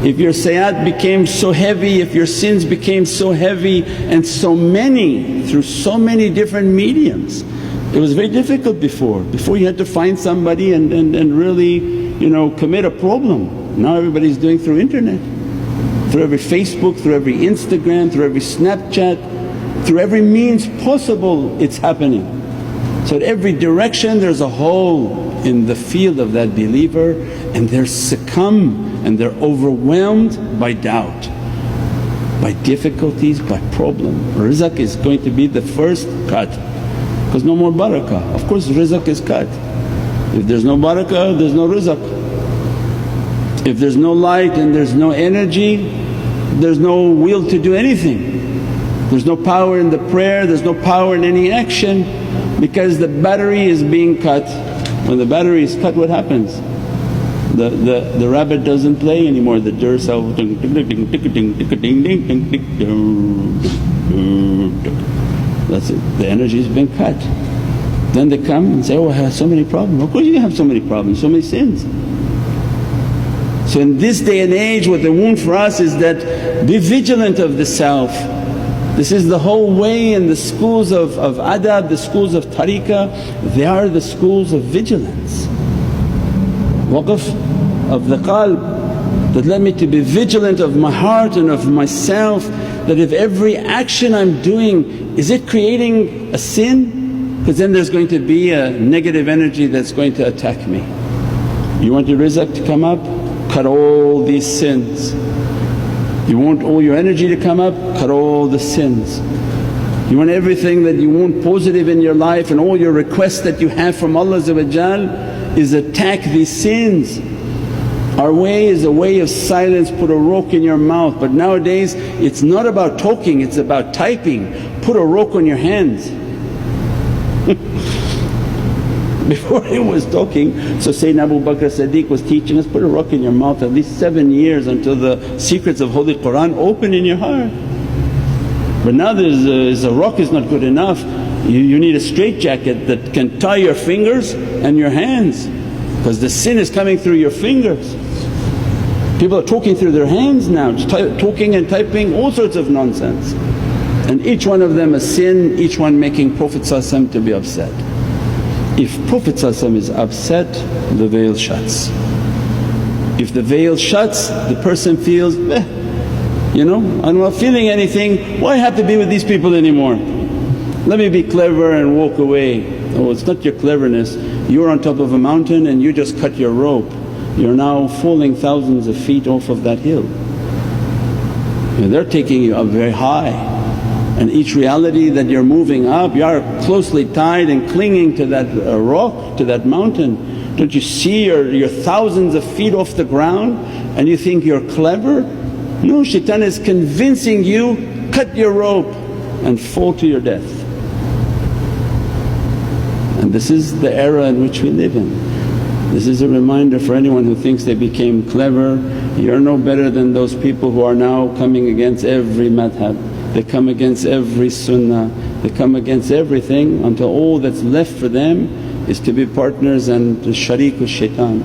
If your sayyat became so heavy, if your sins became so heavy and so many through so many different mediums, it was very difficult before. Before you had to find somebody and really commit a problem. Now everybody's doing through internet, through every Facebook, through every Instagram, through every Snapchat, through every means possible it's happening. So at every direction there's a hole in the field of that believer, and they're succumb and they're overwhelmed by doubt, by difficulties, by problem. Rizq is going to be the first cut because no more barakah. Of course rizq is cut. If there's no barakah, there's no rizq. If there's no light and there's no energy, there's no will to do anything. There's no power in the prayer, there's no power in any action because the battery is being cut. When the battery is cut, what happens? The rabbit doesn't play anymore, the Duracell that's it, the energy has been cut. Then they come and say, oh I have so many problems. Of course you have so many problems, so many sins. So in this day and age what they want for us is that be vigilant of the self. This is the whole way, and the schools of adab, the schools of tariqah, they are the schools of vigilance. Waqf of the qalb, that let me to be vigilant of my heart and of myself, that if every action I'm doing, is it creating a sin? Because then there's going to be a negative energy that's going to attack me. You want your rizq to come up? Cut all these sins. You want all your energy to come up? Cut all the sins. You want everything that you want positive in your life and all your requests that you have from Allah is attack these sins. Our way is a way of silence, put a rock in your mouth. But nowadays it's not about talking, it's about typing. Put a rock on your hands. Before it was talking, so Sayyidina Abu Bakr Siddiq was teaching us, put a rock in your mouth at least 7 years until the secrets of Holy Qur'an open in your heart. But now there's a rock is not good enough, you need a straitjacket that can tie your fingers and your hands because the sin is coming through your fingers. People are talking through their hands now, just talking and typing all sorts of nonsense, and each one of them a sin, each one making Prophet to be upset. If Prophet is upset, the veil shuts. If the veil shuts, the person feels, I'm not feeling anything, why have to be with these people anymore? Let me be clever and walk away. Oh, it's not your cleverness, you're on top of a mountain and you just cut your rope. You're now falling thousands of feet off of that hill. They're taking you up very high. And each reality that you're moving up, you are closely tied and clinging to that rock, to that mountain. Don't you see you're thousands of feet off the ground and you think you're clever? No, shaitan is convincing you, cut your rope and fall to your death. And this is the era in which we live in. This is a reminder for anyone who thinks they became clever, you're no better than those people who are now coming against every madhab. They come against every sunnah, they come against everything until all that's left for them is to be partners and shareek with shaitan.